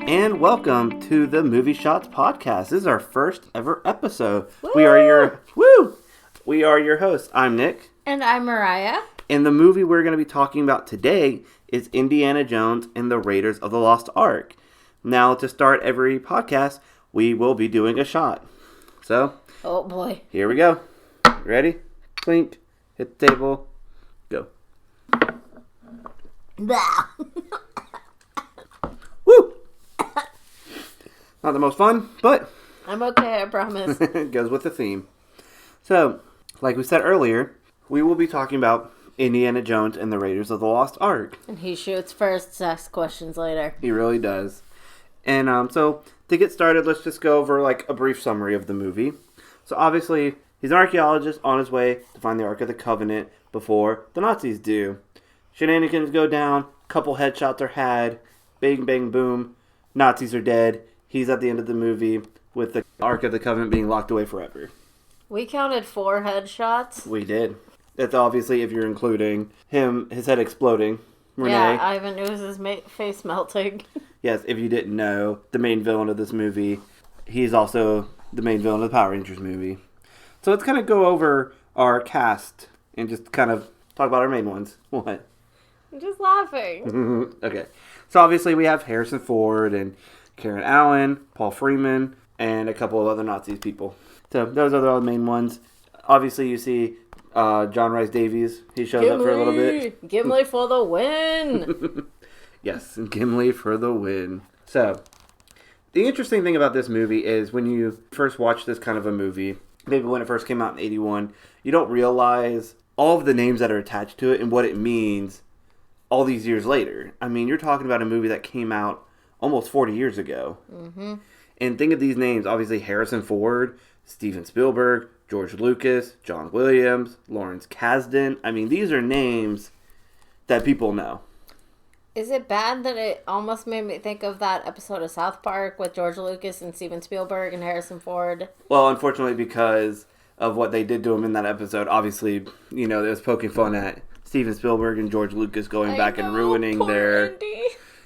And welcome to the Movie Shots Podcast. This is our first ever episode. Woo! We are your hosts. I'm Nick. And I'm Mariah. And the movie we're going to be talking about today is Indiana Jones and the Raiders of the Lost Ark. Now, to start every podcast, we will be doing a shot. So, Oh boy. here we go. Ready? Clink. Hit the table. Go. Woo! Not the most fun, but I'm okay, I promise. it goes with the theme. So, like we said earlier, we will be talking about Indiana Jones and the Raiders of the Lost Ark. And he shoots first, asks questions later. He really does. And so, to get started, let's just go over like a brief summary of the movie. So, obviously, he's an archaeologist on his way to find the Ark of the Covenant before the Nazis do. Shenanigans go down, couple headshots are had, bang, bang, boom, Nazis are dead. He's at the end of the movie with the Ark of the Covenant being locked away forever. We counted 4 headshots. We did. That's obviously if you're including him, his head exploding. Renee. Yeah, Ivan Ooze's face melting. Yes, if you didn't know, the main villain of this movie, he's also the main villain of the Power Rangers movie. So let's kind of go over our cast and just kind of talk about our main ones. What? I'm just laughing. Okay. So obviously we have Harrison Ford and Karen Allen, Paul Freeman, and a couple of other Nazi people. So those are the main ones. Obviously you see John Rhys Davies. He shows up for a little bit. Gimli for the win! Yes, Gimli for the win. So, the interesting thing about this movie is when you first watch this kind of a movie, maybe when it first came out in 1981, you don't realize all of the names that are attached to it and what it means all these years later. I mean, you're talking about a movie that came out almost 40 years ago. Mm-hmm. And think of these names, obviously Harrison Ford, Steven Spielberg, George Lucas, John Williams, Lawrence Kasdan. I mean, these are names that people know. Is it bad that it almost made me think of that episode of South Park with George Lucas and Steven Spielberg and Harrison Ford? Well, unfortunately, because of what they did to him in that episode, obviously, you know, it was poking fun at Steven Spielberg and George Lucas going back and ruining their... Andy.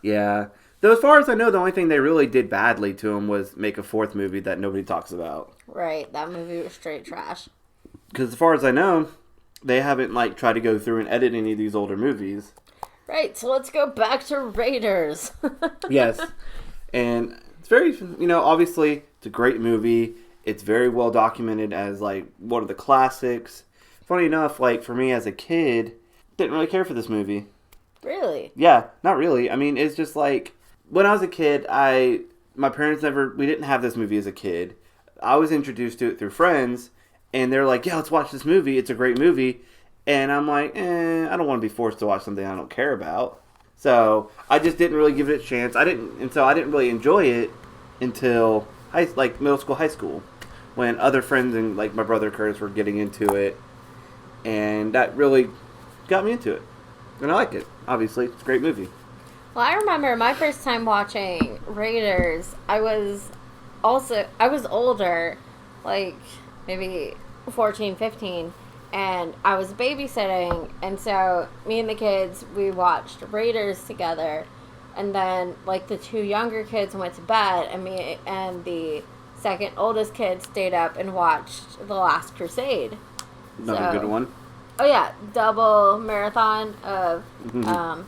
Yeah. Though as far as I know, the only thing they really did badly to him was make a 4th movie that nobody talks about. Right, that movie was straight trash. Because as far as I know, they haven't, like, tried to go through and edit any of these older movies. Right, so let's go back to Raiders. Yes. And it's very, you know, obviously, it's a great movie. It's very well documented as, like, one of the classics. Funny enough, like, for me as a kid, didn't really care for this movie. Really? Yeah, not really. I mean, it's just like, when I was a kid, my parents we didn't have this movie as a kid. I was introduced to it through friends, and they're like, yeah, let's watch this movie. It's a great movie. And I'm like, I don't want to be forced to watch something I don't care about. So I just didn't really give it a chance. I didn't really enjoy it until middle school, high school, when other friends and like my brother Curtis were getting into it, and that really got me into it. And I like it. Obviously, it's a great movie. Well, I remember my first time watching Raiders, I was older, like maybe 14, 15. And I was babysitting, and so me and the kids, we watched Raiders together. And then, like, the 2 younger kids went to bed, and me and the second oldest kid stayed up and watched The Last Crusade. Another good one. Oh, yeah, double marathon of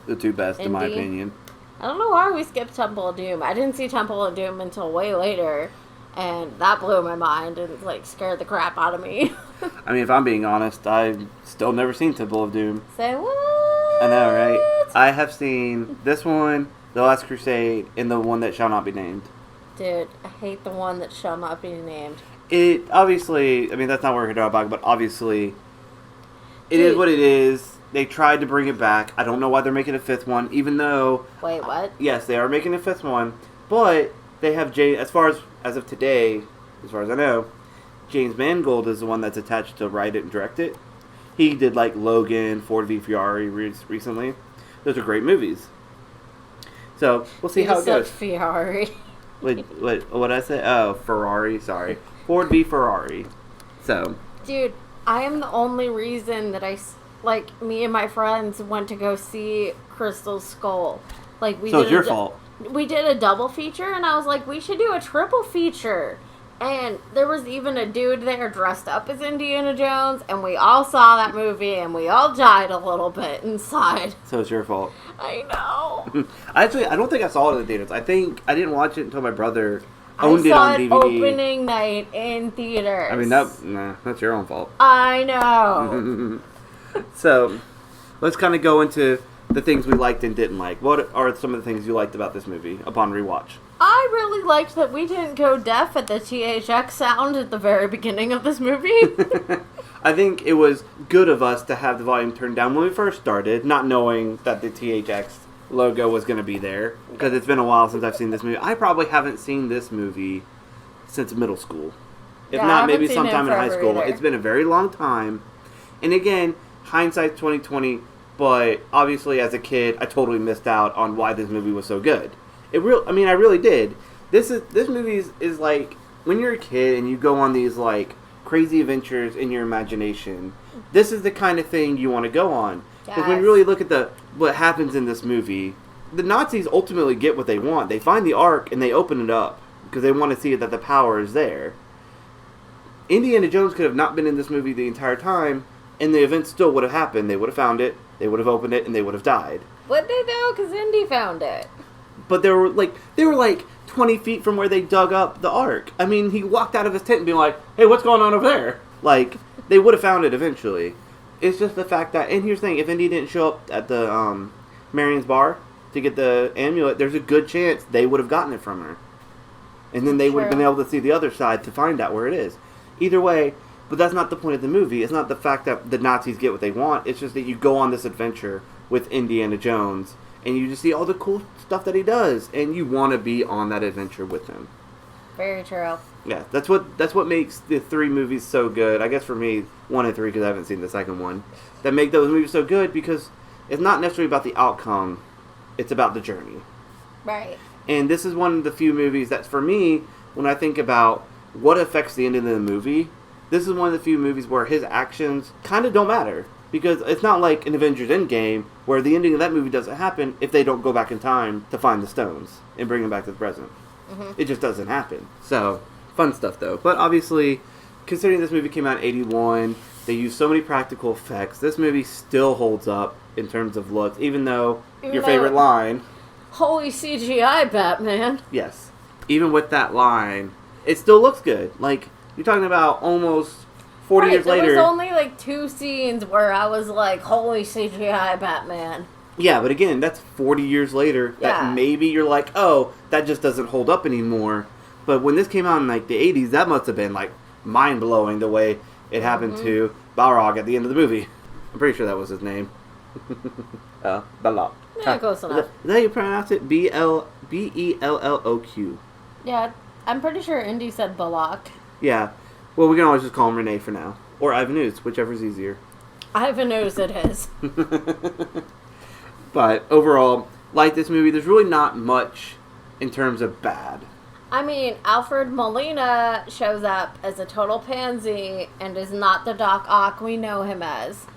the 2 best, in my Indy. opinion. I don't know why we skipped Temple of Doom. I didn't see Temple of Doom until way later. And that blew my mind and, like, scared the crap out of me. I mean, if I'm being honest, I've still never seen Temple of Doom. Say what? I know, right? I have seen this one, The Last Crusade, and the one that shall not be named. Dude, I hate the one that shall not be named. It, obviously, I mean, that's not what we're going to talk about, but obviously, it is what it is. They tried to bring it back. I don't know why they're making a 5th one, even though... Wait, what? Yes, they are making a 5th one, but they have, as of today, as far as I know, James Mangold is the one that's attached to write it and direct it. He did, like, Logan, Ford v Ferrari recently. Those are great movies. So, we'll see how it goes. Ferrari. What did I say? Oh, Ferrari, sorry. Ford v Ferrari. So. Dude, I am the only reason that me and my friends went to go see Crystal Skull. Like, So it's your fault. we did a double feature, and I was like, we should do a triple feature. And there was even a dude there dressed up as Indiana Jones, and we all saw that movie, and we all died a little bit inside. So it's your fault. I know. Actually, I don't think I saw it in the theaters. I think I didn't watch it until my brother owned I it saw on it DVD. opening night in theaters. I mean, that's your own fault. I know. So, let's kind of go into the things we liked and didn't like. What are some of the things you liked about this movie upon rewatch? I really liked that we didn't go deaf at the THX sound at the very beginning of this movie. I think it was good of us to have the volume turned down when we first started, not knowing that the THX logo was going to be there, because it's been a while since I've seen this movie. I probably haven't seen this movie since middle school. If Yeah, I not, haven't maybe seen sometime it in high forever school. either. It's been a very long time. And again, hindsight's 2020, but obviously as a kid, I totally missed out on why this movie was so good. I really did. This movie is like when you're a kid and you go on these like crazy adventures in your imagination. This is the kind of thing you want to go on. Because when you really look at what happens in this movie, the Nazis ultimately get what they want. They find the Ark and they open it up because they want to see that the power is there. Indiana Jones could have not been in this movie the entire time, and the event still would have happened. They would have found it, they would have opened it, and they would have died. Would they though? Because Indy found it. But they were like 20 feet from where they dug up the Ark. I mean, he walked out of his tent and being like, "Hey, what's going on over there?" Like, they would have found it eventually. It's just the fact that, and here's the thing, if Indy didn't show up at the Marion's bar to get the amulet, there's a good chance they would have gotten it from her. And then they would have been able to see the other side to find out where it is. Either way, but that's not the point of the movie. It's not the fact that the Nazis get what they want. It's just that you go on this adventure with Indiana Jones, and you just see all the cool stuff that he does, and you want to be on that adventure with him. Very true. Yeah, that's what makes the three movies so good. I guess for me, 1 and 3, because I haven't seen the second one, that make those movies so good because it's not necessarily about the outcome, it's about the journey. Right. And this is one of the few movies that, for me, when I think about what affects the ending of the movie, this is one of the few movies where his actions kind of don't matter. Because it's not like an Avengers Endgame, where the ending of that movie doesn't happen if they don't go back in time to find the stones and bring them back to the present. Mm-hmm. It just doesn't happen. So, fun stuff though. But obviously, considering this movie came out in 81, they used so many practical effects, this movie still holds up in terms of looks, even though your favorite line... Holy CGI, Batman. Yes. Even with that line, it still looks good. Like, you're talking about almost 40 years later. There was only like 2 scenes where I was like, holy CGI, Batman. Yeah, but again, that's 40 years later that maybe you're like, oh, that just doesn't hold up anymore. But when this came out in like the 80s, that must have been like mind-blowing the way it happened to Balrog at the end of the movie. I'm pretty sure that was his name. Balrog. Yeah, close enough. Is that how you pronounce it? Bellloq. Yeah, I'm pretty sure Indy said Balak. Yeah. Well, we can always just call him Renee for now. Or Ivanus, whichever's easier. Ivanus it is. But overall, like this movie, there's really not much in terms of bad. I mean, Alfred Molina shows up as a total pansy and is not the Doc Ock we know him as.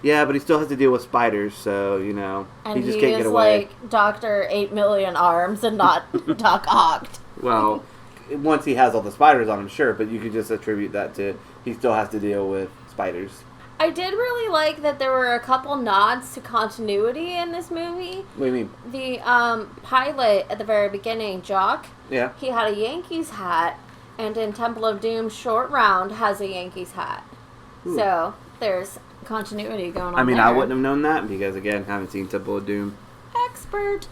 Yeah, but he still has to deal with spiders, so, you know, and he just can't get away. And he is like Dr. 8 Million Arms and not Doc Ock. Well, once he has all the spiders on him, sure, but you could just attribute that to he still has to deal with spiders. I did really like that there were a couple nods to continuity in this movie. What do you mean? The pilot at the very beginning, Jock, yeah, he had a Yankees hat, and in Temple of Doom, Short Round has a Yankees hat. Ooh. So there's continuity going on. I mean, there. I wouldn't have known that because, again, haven't seen Temple of Doom. Expert.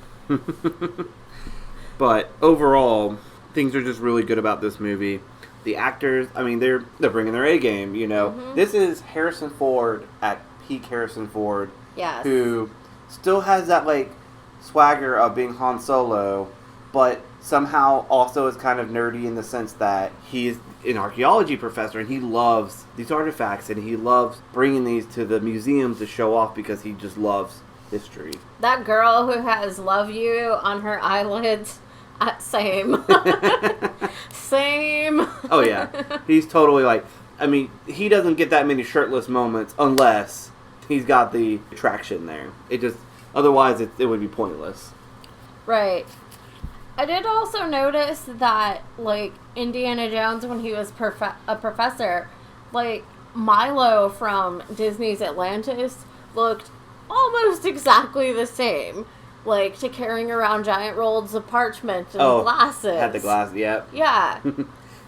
But overall, things are just really good about this movie. The actors, I mean, they're bringing their A game, you know. Mm-hmm. This is Harrison Ford at peak Harrison Ford. Yes. Who still has that, like, swagger of being Han Solo, but somehow also is kind of nerdy in the sense that he's an archaeology professor and he loves these artifacts and he loves bringing these to the museum to show off because he just loves history. That girl who has "Love You" on her eyelids... same. Same. Oh, yeah. He's totally like... I mean, he doesn't get that many shirtless moments unless he's got the attraction there. It just... Otherwise, it would be pointless. Right. I did also notice that, like, Indiana Jones, when he was a professor, like, Milo from Disney's Atlantis looked almost exactly the same. Like, to carrying around giant rolls of parchment and glasses. Had the glass, yep. Yeah.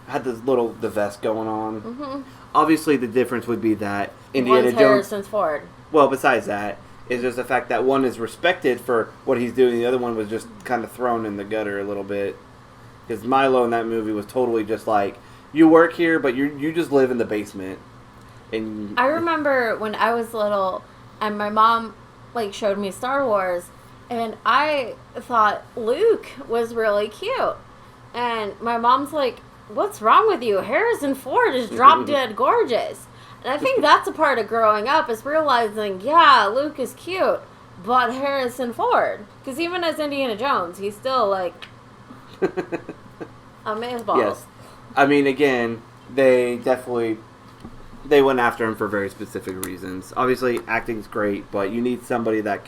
Had the vest going on. Mm-hmm. Obviously, the difference would be that Indiana One's Jones... Harrison Ford. Well, besides that, is just the fact that one is respected for what he's doing, the other one was just kind of thrown in the gutter a little bit. Because Milo in that movie was totally just like, you work here, but you just live in the basement. And I remember when I was little, and my mom, like, showed me Star Wars, and I thought Luke was really cute. And my mom's like, what's wrong with you? Harrison Ford is drop dead gorgeous. And I think that's a part of growing up, is realizing, yeah, Luke is cute, but Harrison Ford. Because even as Indiana Jones, he's still, like, amazeballs. Yes. I mean, again, they went after him for very specific reasons. Obviously, acting's great, but you need somebody that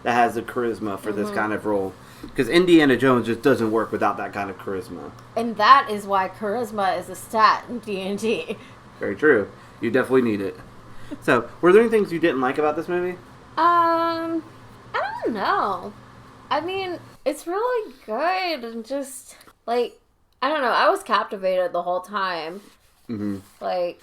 has the charisma for this kind of role. Because Indiana Jones just doesn't work without that kind of charisma. And that is why charisma is a stat in D&D. Very true. You definitely need it. So, were there any things you didn't like about this movie? I don't know. I mean, it's really good and just, like, I don't know. I was captivated the whole time. Mm-hmm. Like,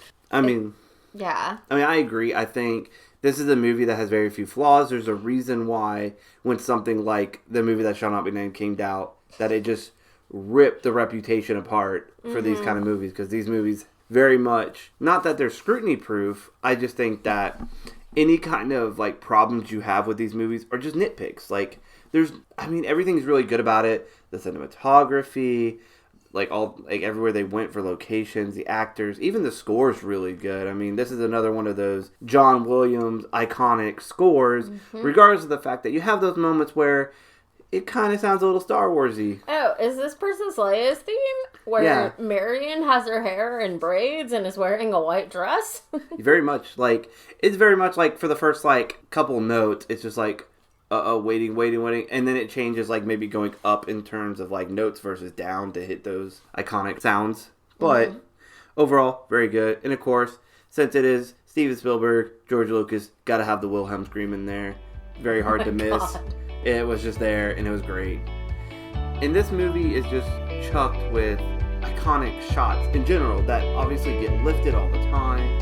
yeah. I mean, I agree. I think this is a movie that has very few flaws. There's a reason why when something like the movie that shall not be named came out, that it just ripped the reputation apart for these kind of movies. Because these movies very much, not that they're scrutiny proof, I just think that any kind of, like, problems you have with these movies are just nitpicks. Like, everything's really good about it. The cinematography, everywhere they went for locations, the actors, even the score's really good. I mean, this is another one of those John Williams iconic scores, regardless of the fact that you have those moments where it kind of sounds a little Star Wars-y. Oh, is this Princess Leia's theme? Where Marion has her hair in braids and is wearing a white dress? Very much. It's very much like for the first, couple notes, it's just waiting. And then it changes, maybe going up in terms of, notes versus down to hit those iconic sounds. But overall, very good. And, of course, since it is Steven Spielberg, George Lucas, gotta have the Wilhelm scream in there. Very hard to miss. God. It was just there, and it was great. And this movie is just chucked with iconic shots in general that obviously get lifted all the time.